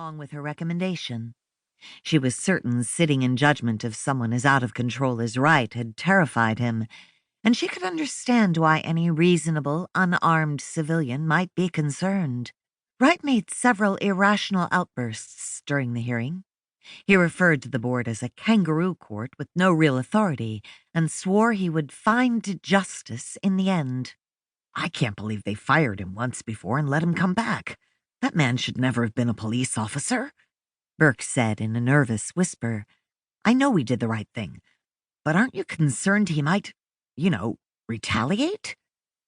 along with her recommendation. She was certain sitting in judgment of someone as out of control as Wright had terrified him, and she could understand why any reasonable, unarmed civilian might be concerned. Wright made several irrational outbursts during the hearing. He referred to the board as a kangaroo court with no real authority and swore he would find justice in the end. "I can't believe they fired him once before and let him come back. That man should never have been a police officer," Burke said in a nervous whisper. "I know we did the right thing, but aren't you concerned he might, retaliate?"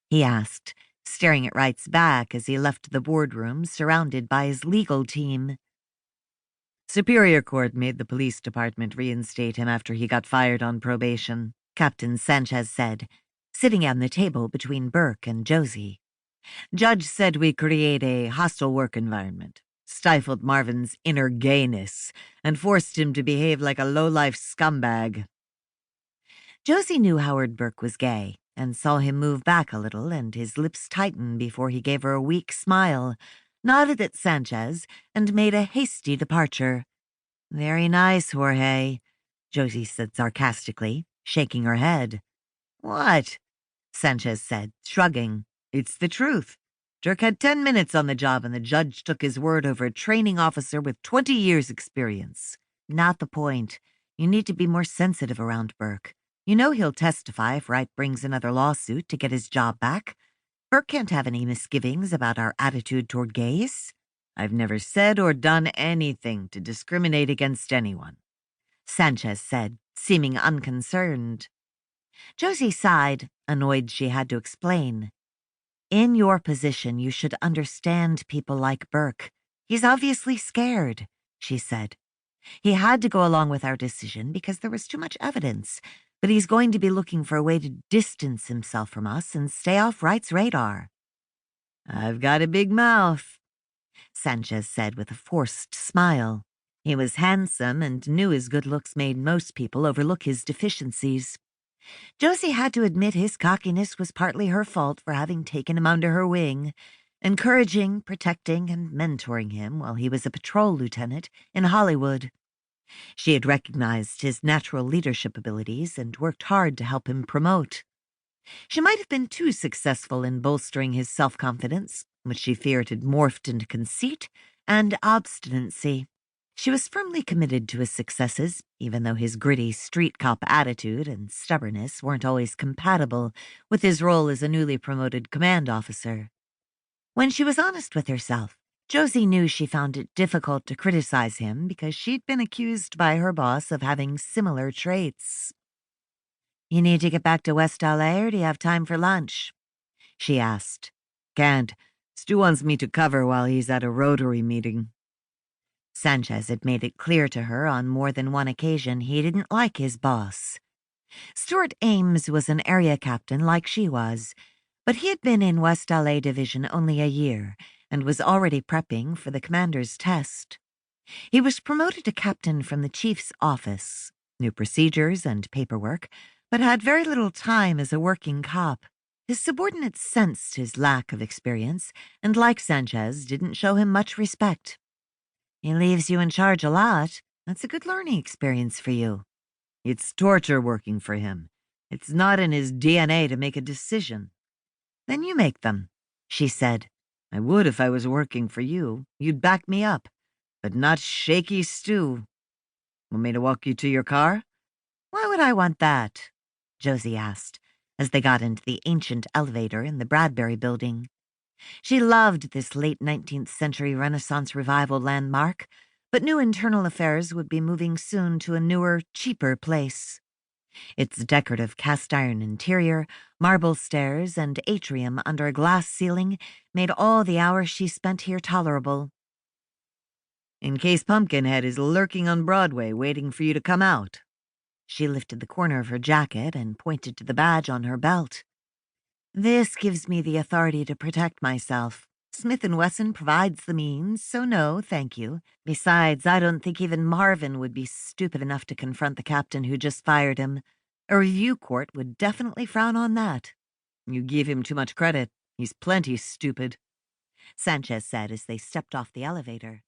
he asked, staring at Wright's back as he left the boardroom surrounded by his legal team. "Superior Court made the police department reinstate him after he got fired on probation," Captain Sanchez said, sitting on the table between Burke and Josie. "Judge said we create a hostile work environment, stifled Marvin's inner gayness, and forced him to behave like a low-life scumbag." Josie knew Howard Burke was gay, and saw him move back a little and his lips tighten before he gave her a weak smile, nodded at Sanchez, and made a hasty departure. "Very nice, Jorge," Josie said sarcastically, shaking her head. "What?" Sanchez said, shrugging. "It's the truth. Dirk had 10 minutes on the job and the judge took his word over a training officer with 20 years' experience." "Not the point. You need to be more sensitive around Burke. You know he'll testify if Wright brings another lawsuit to get his job back. Burke can't have any misgivings about our attitude toward gays." "I've never said or done anything to discriminate against anyone," Sanchez said, seeming unconcerned. Josie sighed, annoyed she had to explain. "In your position, you should understand people like Burke. He's obviously scared," she said. "He had to go along with our decision because there was too much evidence, but he's going to be looking for a way to distance himself from us and stay off Wright's radar." "I've got a big mouth," Sanchez said with a forced smile. He was handsome and knew his good looks made most people overlook his deficiencies. Josie had to admit his cockiness was partly her fault for having taken him under her wing, encouraging, protecting, and mentoring him while he was a patrol lieutenant in Hollywood. She had recognized his natural leadership abilities and worked hard to help him promote. She might have been too successful in bolstering his self-confidence, which she feared had morphed into conceit and obstinacy. She was firmly committed to his successes, even though his gritty street cop attitude and stubbornness weren't always compatible with his role as a newly promoted command officer. When she was honest with herself, Josie knew she found it difficult to criticize him because she'd been accused by her boss of having similar traits. "You need to get back to West LA, or do you have time for lunch?" she asked. "Can't. Stu wants me to cover while he's at a Rotary meeting." Sanchez had made it clear to her on more than one occasion he didn't like his boss. Stuart Ames was an area captain like she was, but he had been in West LA Division only a year and was already prepping for the commander's test. He was promoted to captain from the chief's office, knew procedures and paperwork, but had very little time as a working cop. His subordinates sensed his lack of experience and, like Sanchez, didn't show him much respect. "He leaves you in charge a lot. That's a good learning experience for you." "It's torture working for him. It's not in his DNA to make a decision." "Then you make them," she said. "I would if I was working for you. You'd back me up, but not shaky Stu. Want me to walk you to your car?" "Why would I want that?" Josie asked, as they got into the ancient elevator in the Bradbury building. She loved this late 19th century Renaissance revival landmark, but knew internal affairs would be moving soon to a newer, cheaper place. Its decorative cast-iron interior, marble stairs, and atrium under a glass ceiling made all the hours she spent here tolerable. "In case Pumpkinhead is lurking on Broadway waiting for you to come out." She lifted the corner of her jacket and pointed to the badge on her belt. "This gives me the authority to protect myself. Smith & Wesson provides the means, so no, thank you. Besides, I don't think even Marvin would be stupid enough to confront the captain who just fired him. A review court would definitely frown on that." "You give him too much credit. He's plenty stupid," Sanchez said as they stepped off the elevator.